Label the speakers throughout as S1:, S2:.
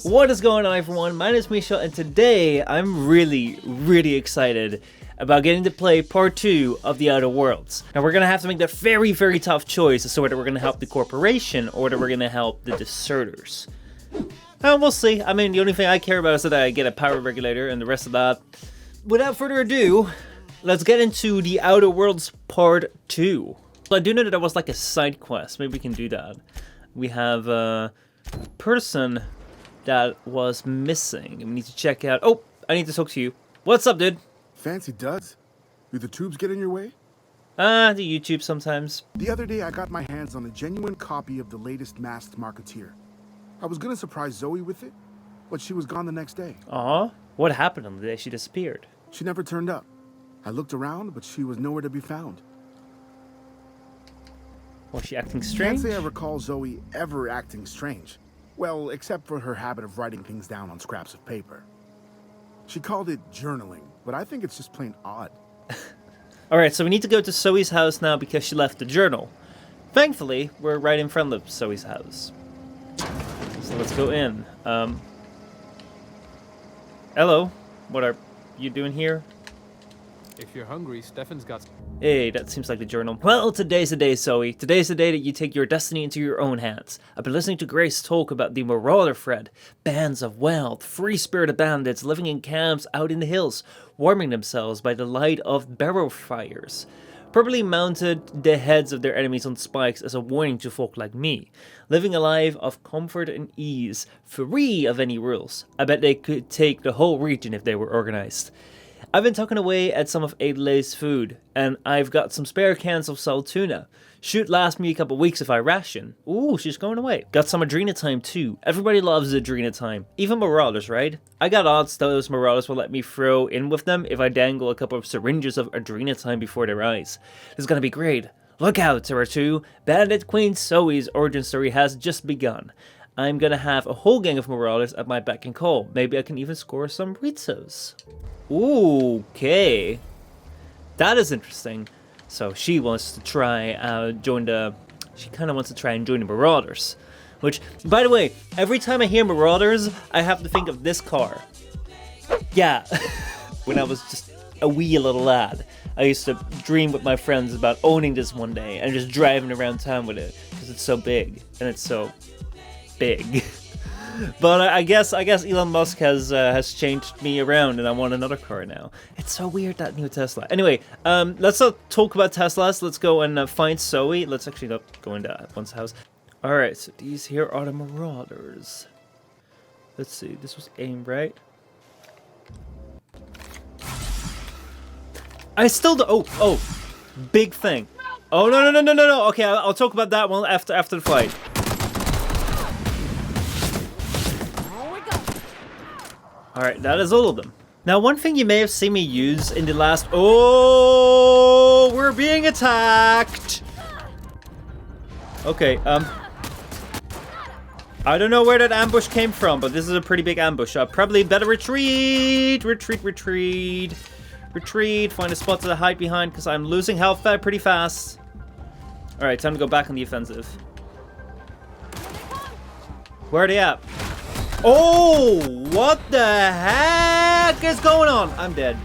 S1: What is going on, everyone? My name is Misha, and today I'm really excited about getting to play part 2 of the Outer Worlds. Now we're gonna have to make that very tough choice as to whether we're gonna help the corporation or whether we're gonna help the deserters. And we'll see. I mean, the only thing I care about is that I get a power regulator, and the rest of that. Without further ado, let's get into the Outer Worlds part 2. So I do know that there was like a side quest. Maybe we can do that. We have a person that was missing. We need to check out. Oh, I need to talk to you. What's up, dude?
S2: Fancy duds? Do the tubes get in your way?
S1: The YouTube sometimes.
S2: The other day I got my hands on a genuine copy of the latest Masked Marketeer. I was gonna surprise Zoe with it, but she was gone the next day.
S1: Aw, what happened on the day she disappeared?
S2: She never turned up. I looked around, but she was nowhere to be found.
S1: Was she acting strange?
S2: Can't say I recall Zoe ever acting strange. Well, except for her habit of writing things down on scraps of paper. She called it journaling, but I think it's just plain odd.
S1: Alright, so we need to go to Zoe's house now because she left the journal. Thankfully, we're right in front of Zoe's house. So let's go in. Hello, what are you doing here?
S3: If you're hungry, Stefan's got...
S1: Hey, that seems like the journal. Well, today's the day, Zoe. Today's the day that you take your destiny into your own hands. I've been listening to Grace talk about the Marauder thread. Bands of wild, free-spirited bandits living in camps out in the hills, warming themselves by the light of barrow fires. Probably mounted the heads of their enemies on spikes as a warning to folk like me. Living a life of comfort and ease, free of any rules. I bet they could take the whole region if they were organized. I've been tucking away at some of Adelaide's food, and I've got some spare cans of salt tuna. Should last me a couple weeks if I ration. Ooh, she's going away. Got some Adrenatime too. Everybody loves Adrenatime. Even Marauders, right? I got odds those Marauders will let me throw in with them if I dangle a couple of syringes of Adrenatime before their eyes. This is gonna be great. Look out, Terror 2. Bandit Queen Zoe's origin story has just begun. I'm gonna have a whole gang of Marauders at my beck and call. Maybe I can even score some Ritos. Okay. That is interesting. So she wants to try join the... She kind of wants to try and join the Marauders. Which, by the way, every time I hear Marauders, I have to think of this car. Yeah. When I was just a wee little lad, I used to dream with my friends about owning this one day and just driving around town with it. Because it's so big. And it's so... big. But I guess Elon Musk has changed me around, and I want another car now. It's so weird, that new Tesla. Anyway, let's not talk about Teslas. Let's go and find Zoe. Let's actually go into one's house. All right, so these here are the Marauders. Let's see. This was aim, right? I still do. Oh, big thing. Oh no. Okay, I'll talk about that one after the fight. Alright, that is all of them. Now, one thing you may have seen me use in the last... Oh, we're being attacked! Okay, I don't know where that ambush came from, but this is a pretty big ambush. Probably better retreat! Retreat! Find a spot to hide behind, because I'm losing health pretty fast. Alright, time to go back on the offensive. Where are they at? Oh, what the heck is going on? I'm dead.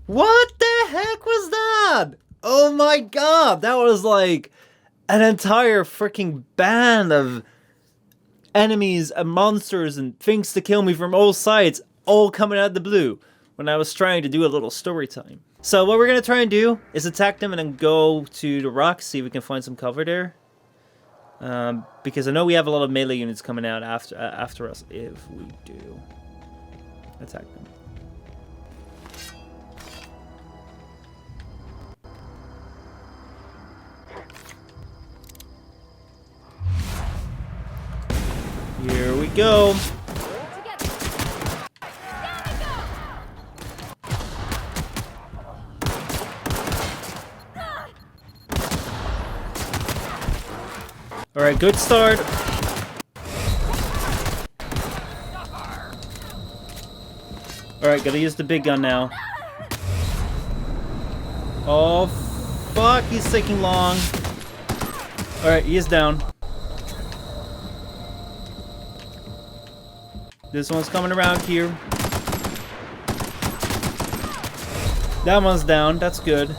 S1: What the heck was that? Oh my god, that was like an entire freaking band of enemies and monsters and things to kill me from all sides, all coming out of the blue when I was trying to do a little story time. So what we're gonna try and do is attack them and then go to the rocks, see if we can find some cover there. Because I know we have a lot of melee units coming out after us if we do attack them. Here we go. Alright, good start. Alright, gotta use the big gun now. Oh, fuck, he's taking long. Alright, he is down. This one's coming around here. That one's down. That's good.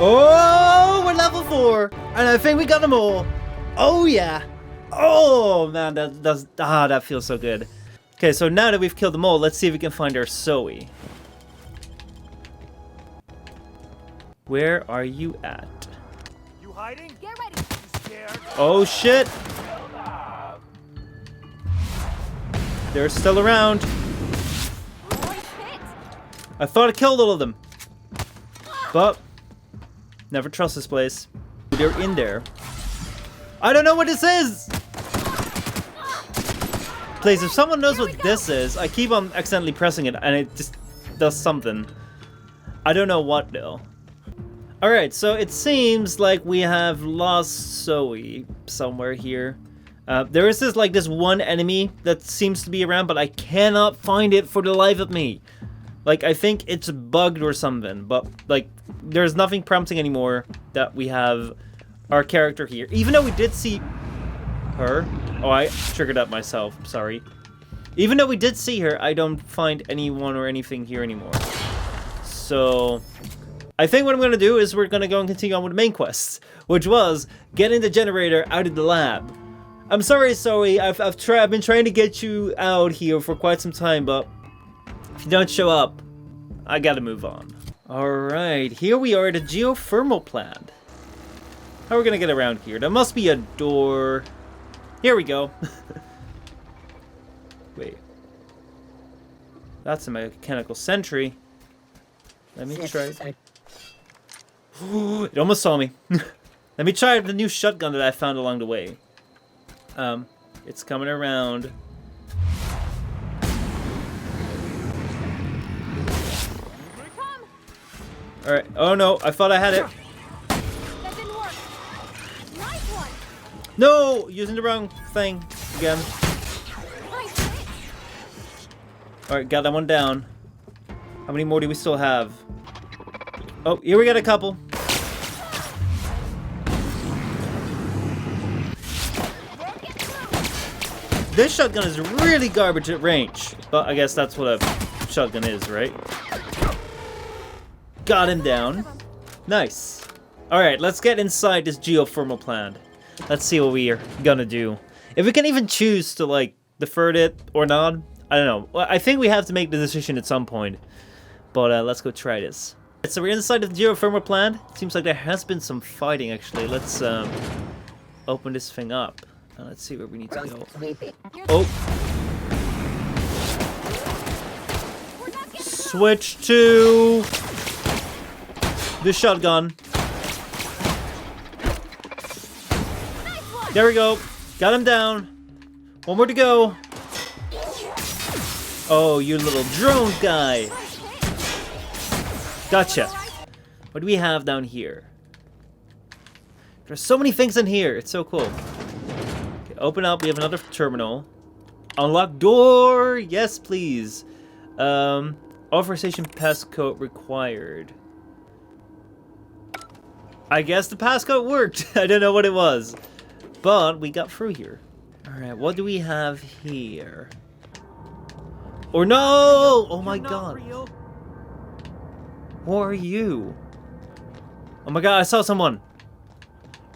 S1: Oh, we're level 4, and I think we got them all. Oh yeah. Oh man, that feels so good. Okay, so now that we've killed them all, let's see if we can find our Zoe. Where are you at?
S4: You hiding?
S5: Get ready.
S4: You scared?
S1: Oh shit! They're still around. I thought I killed all of them, but never trust this place. They're in there. I don't know what this is! Please, if someone knows what this is, I keep on accidentally pressing it and it just does something. I don't know what though. Alright, so it seems like we have lost Zoe somewhere here. There is this one enemy that seems to be around, but I cannot find it for the life of me. Like, I think it's bugged or something, but like, there's nothing prompting anymore that we have our character here. Even though we did see her. Oh, I triggered up myself. Sorry. Even though we did see her, I don't find anyone or anything here anymore. So I think what I'm going to do is we're going to go and continue on with the main quest, which was getting the generator out of the lab. I'm sorry, Zoe. I've been trying to get you out here for quite some time, but if you don't show up, I gotta move on. Alright, here we are at a geothermal plant. How are we gonna get around here? There must be a door. Here we go. Wait. That's a mechanical sentry. Let me try it. It almost saw me. Let me try the new shotgun that I found along the way. It's coming around. Alright. Oh no, I thought I had it.
S5: That didn't work. Nice one.
S1: No! Using the wrong thing again.
S5: Nice hit.
S1: Alright, got that one down. How many more do we still have? Oh, here we got a couple. This shotgun is really garbage at range. But I guess that's what a shotgun is, right? Got him down. Nice. Alright, let's get inside this geothermal plant. Let's see what we are gonna do. If we can even choose to, like, defer it or not, I don't know. Well, I think we have to make the decision at some point. But let's go try this. So we're inside of the geothermal plant. It seems like there has been some fighting, actually. Let's open this thing up. Let's see where we need to go. Oh. Switch to the shotgun. There we go. Got him down. One more to go. Oh, you little drone guy. Gotcha. What do we have down here? There's so many things in here. It's so cool. Okay, open up. We have another terminal. Unlock door. Yes, please. Authorization passcode required. I guess the passcode worked. I don't know what it was. But we got through here. Alright, what do we have here? Or no! Oh my god. Who are you? Oh my god, I saw someone.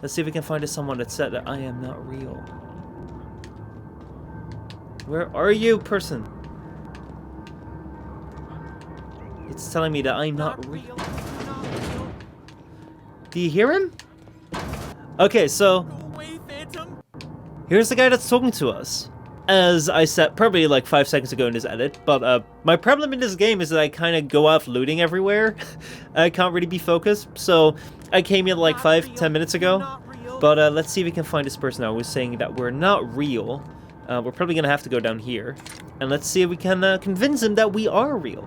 S1: Let's see if we can find someone that said that I am not real. Where are you, person? It's telling me that I'm not real. Do you hear him? Okay, so here's the guy that's talking to us. As I said probably like 5 seconds ago in this edit, but my problem in this game is that I kind of go off looting everywhere. I can't really be focused, so I came in like 5-10 minutes ago. But let's see if we can find this person now who's saying that we're not real. We're probably gonna have to go down here, and let's see if we can convince him that we are real.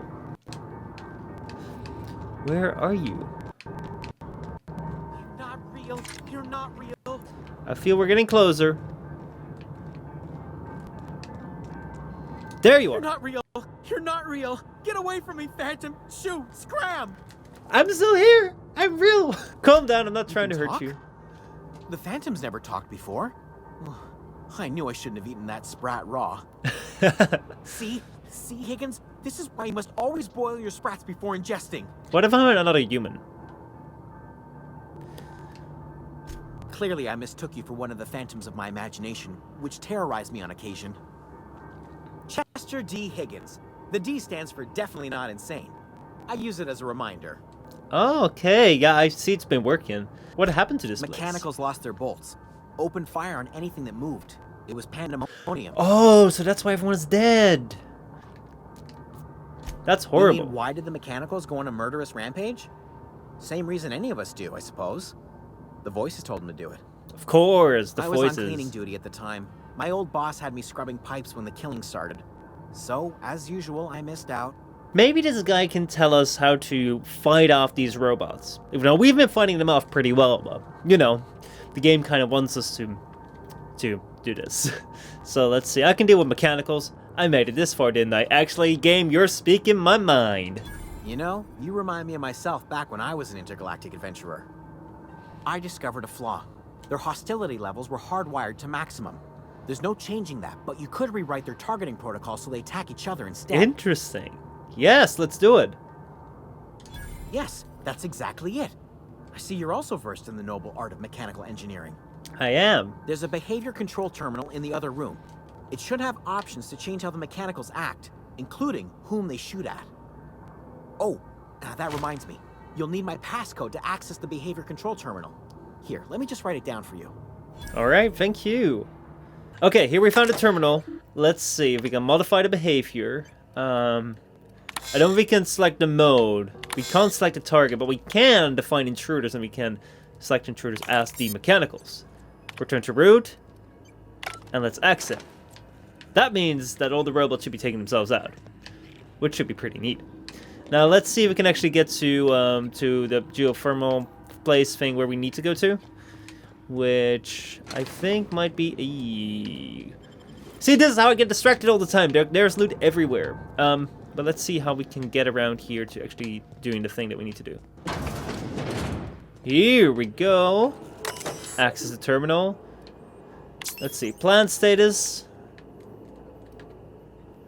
S1: Where are you?
S4: You're not real. You're not real.
S1: I feel we're getting closer. There you are.
S4: You're not real. You're not real. Get away from me, Phantom. Shoot. Scram.
S1: I'm still here. I'm real. Calm down. I'm not trying to hurt
S4: talk?
S1: you.
S4: The Phantom's never talked before. I knew I shouldn't have eaten that sprat raw. See, Higgins? This is why you must always boil your sprats before ingesting.
S1: What if I'm another human?
S4: Clearly, I mistook you for one of the phantoms of my imagination, which terrorized me on occasion. Chester D. Higgins. The D stands for definitely not insane. I use it as a reminder.
S1: Oh, okay. Yeah, I see it's been working. What happened to this place?
S4: Mechanicals lost their bolts. Opened fire on anything that moved. It was pandemonium.
S1: Oh, so that's why everyone's dead. That's horrible.
S4: You mean, why did the Mechanicals go on a murderous rampage? Same reason any of us do, I suppose. The voices told them to do it.
S1: Of course, the
S4: I
S1: voices.
S4: was on cleaning duty at the time. My old boss had me scrubbing pipes when the killing started. So, as usual, I missed out.
S1: Maybe this guy can tell us how to fight off these robots. Even though we've been fighting them off pretty well, but, you know, the game kind of wants us to do this. So let's see. I can deal with mechanicals. I made it this far, didn't I? Actually, game, you're speaking my mind.
S4: You know, you remind me of myself back when I was an intergalactic adventurer. I discovered a flaw. Their hostility levels were hardwired to maximum. There's no changing that, but you could rewrite their targeting protocol so they attack each other instead.
S1: Interesting. Yes, let's do it.
S4: Yes, that's exactly it. I see you're also versed in the noble art of mechanical engineering.
S1: I am.
S4: There's a behavior control terminal in the other room. It should have options to change how the mechanicals act, including whom they shoot at. Oh, that reminds me. You'll need my passcode to access the behavior control terminal. Here, let me just write it down for you.
S1: Alright, thank you. Okay, here we found a terminal. Let's see if we can modify the behavior. I don't think we can select the mode. We can't select the target, but we can define intruders, and we can select intruders as the mechanicals. Return to root, and let's exit. That means that all the robots should be taking themselves out, which should be pretty neat. Now let's see if we can actually get to the geothermal place thing where we need to go to, which I think might be. See, this is how I get distracted all the time. There's loot everywhere. But let's see how we can get around here to actually doing the thing that we need to do. Here we go. Access the terminal. Let's see. Plant status.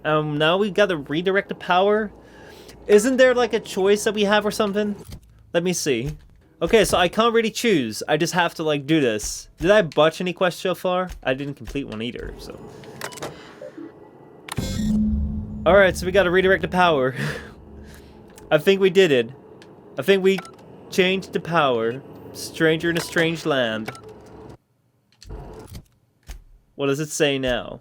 S1: Now we gotta redirect the power. Isn't there like a choice that we have or something? Let me see. Okay, so I can't really choose. I just have to like do this. Did I botch any quests so far? I didn't complete one either, so. Alright, so we gotta redirect the power. I think we did it. I think we changed the power. Stranger in a strange land. What does it say now?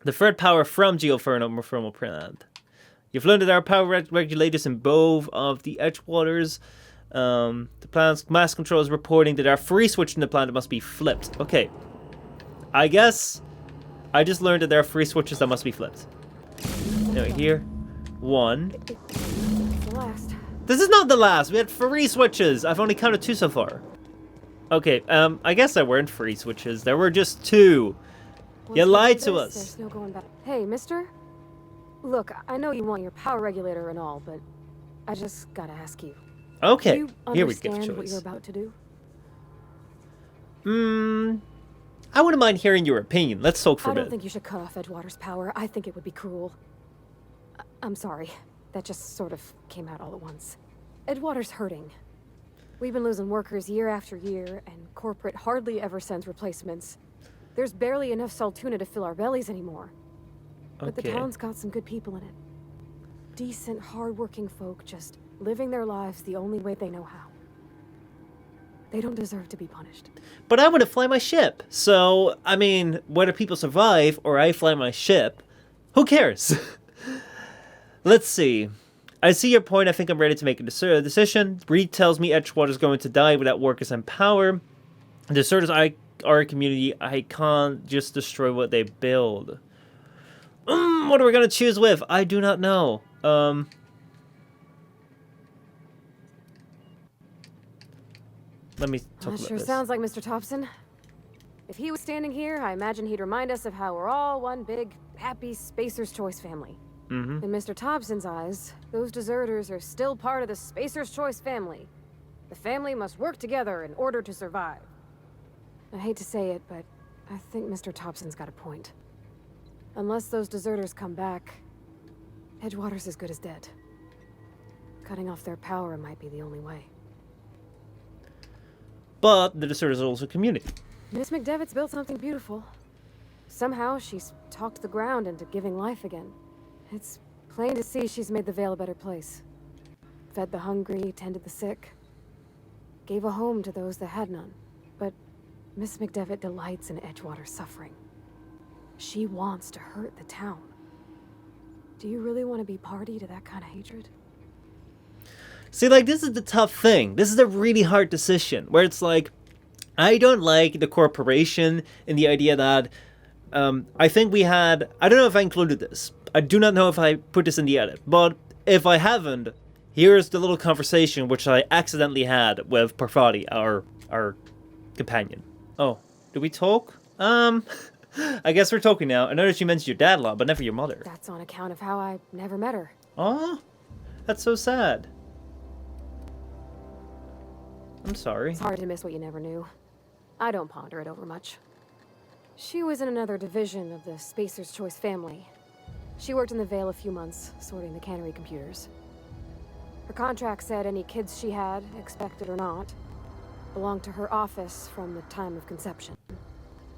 S1: The thread power from geothermal plant. You've learned that our power regulators in both of the Edgewaters. The plant's mass control is reporting that our free switch in the plant must be flipped. Okay. I guess I just learned that there are free switches that must be flipped. Anyway, here. One.
S5: The last.
S1: This is not the last. We had 3 switches. I've only counted 2 so far. Okay, I guess there weren't 3 switches. There were just 2. You lied to us.
S5: There's no going back. Hey, mister? Look, I know you want your power regulator and all, but I just gotta ask you.
S1: Okay,
S5: Do you
S1: here we get a
S5: understand what
S1: choice.
S5: you're about to do?
S1: I wouldn't mind hearing your opinion. Let's talk for
S5: I
S1: a
S5: don't
S1: bit.
S5: think you should cut off Edgewater's power. I think it would be cruel. I'm sorry. That just sort of came out all at once. Edgewater's hurting. We've been losing workers year after year, and corporate hardly ever sends replacements. There's barely enough Saltuna to fill our bellies anymore. But the
S1: Okay.
S5: town's got some good people in it. Decent, hard-working folk just living their lives the only way they know how. They don't deserve to be punished.
S1: But I want to fly my ship. So, I mean, whether people survive or I fly my ship, who cares? Let's see. I see your point. I think I'm ready to make a decision. Reed tells me Edgewater's going to die without workers and power. Deserters are a community. I can't just destroy what they build. What are we going to choose with? I do not know. Let me talk about
S5: Sure
S1: this.
S5: sounds like Mr. Thompson. If he was standing here, I imagine he'd remind us of how we're all one big, happy Spacer's Choice family. In Mr. Thompson's eyes, those deserters are still part of the Spacer's Choice family. The family must work together in order to survive. I hate to say it, but I think Mr. Thompson's got a point. Unless those deserters come back, Edgewater's as good as dead. Cutting off their power might be the only way.
S1: But the deserters are also community.
S5: Miss McDevitt's built something beautiful. Somehow she's talked the ground into giving life again. It's plain to see she's made the Vale a better place. Fed the hungry, tended the sick. Gave a home to those that had none. But Miss McDevitt delights in Edgewater's suffering. She wants to hurt the town. Do you really want to be party to that kind of hatred?
S1: See, like, this is the tough thing. This is a really hard decision, where it's like, I don't like the corporation in the idea that, I think we had, I don't know if I included this. I do not know if I put this in the edit, but if I haven't, here's the little conversation which I accidentally had with Parvati, our companion. Oh, do we talk? I guess we're talking now. I noticed you mentioned your dad a lot, but never your mother.
S5: That's on account of how I never met her.
S1: Aw, that's so sad. I'm sorry.
S5: It's hard to miss what you never knew. I don't ponder it over much. She was in another division of the Spacer's Choice family. She worked in the Vale a few months, sorting the cannery computers. Her contract said any kids she had, expected or not, belonged to her office from the time of conception.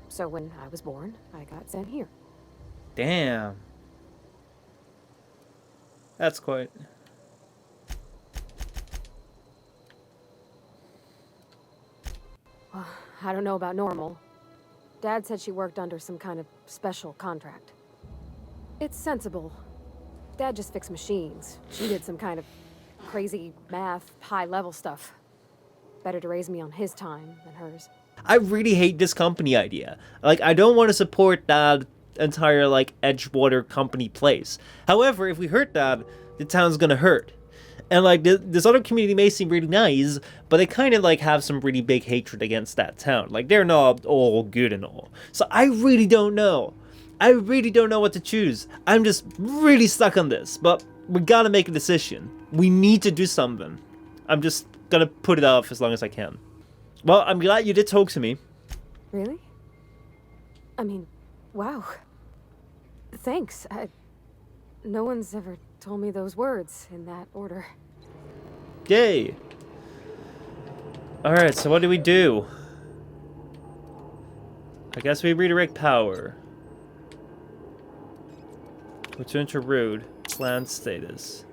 S5: So when I was born, I got sent here.
S1: Damn. That's quite...
S5: Well, I don't know about normal. Dad said she worked under some kind of special contract. It's sensible. Dad just fixed machines. She did some kind of crazy math, high-level stuff. Better to raise me on his time than hers.
S1: I really hate this company idea. Like, I don't want to support that entire, like, Edgewater company place. However, if we hurt that, the town's gonna hurt. And, like, this other community may seem really nice, but they kind of, like, have some really big hatred against that town. Like, they're not all good and all. So I really don't know. I really don't know what to choose. I'm just really stuck on this, but we gotta make a decision. We need to do something. I'm just gonna put it off as long as I can. Well, I'm glad you did talk to me.
S5: Really? I mean, wow. Thanks. No one's ever told me those words in that order.
S1: Yay. Alright, so what do we do? I guess we redirect power. Return to road. Plan status.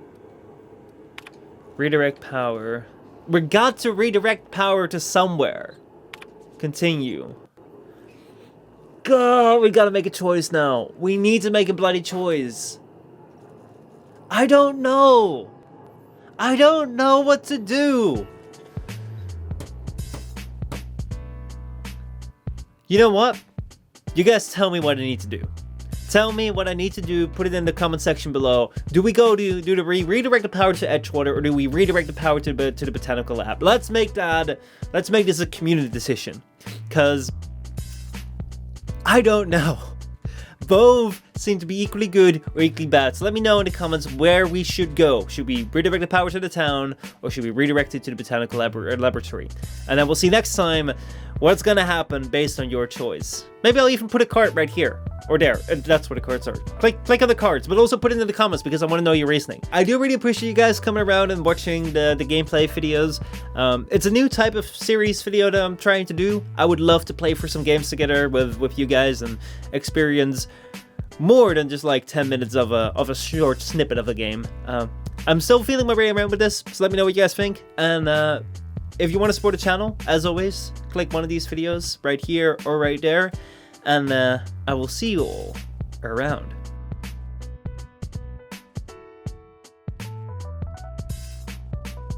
S1: Redirect power. We got to redirect power to somewhere. Continue. God, we gotta make a choice now. We need to make a bloody choice. I don't know. I don't know what to do. You know what? You guys tell me what I need to do. Tell me what I need to do. Put it in the comment section below. Do we go to do the redirect the power to Edgewater, or do we redirect the power to the Botanical Lab? Let's make this a community decision, cause I don't know. Both seem to be equally good or equally bad. So let me know in the comments where we should go. Should we redirect the power to the town, or should we redirect it to the Botanical Lab or laboratory? And then we'll see next time what's gonna happen based on your choice. Maybe I'll even put a card right here or there. That's where the cards are. Click on the cards, but also put it in the comments because I want to know your reasoning. I do really appreciate you guys coming around and watching the gameplay videos. It's a new type of series video that I'm trying to do. I would love to play for some games together with you guys and experience more than just like 10 minutes of a short snippet of a game. I'm still feeling my way around with this, so let me know what you guys think. And if you want to support the channel, as always, click one of these videos right here or right there. And I will see you all around.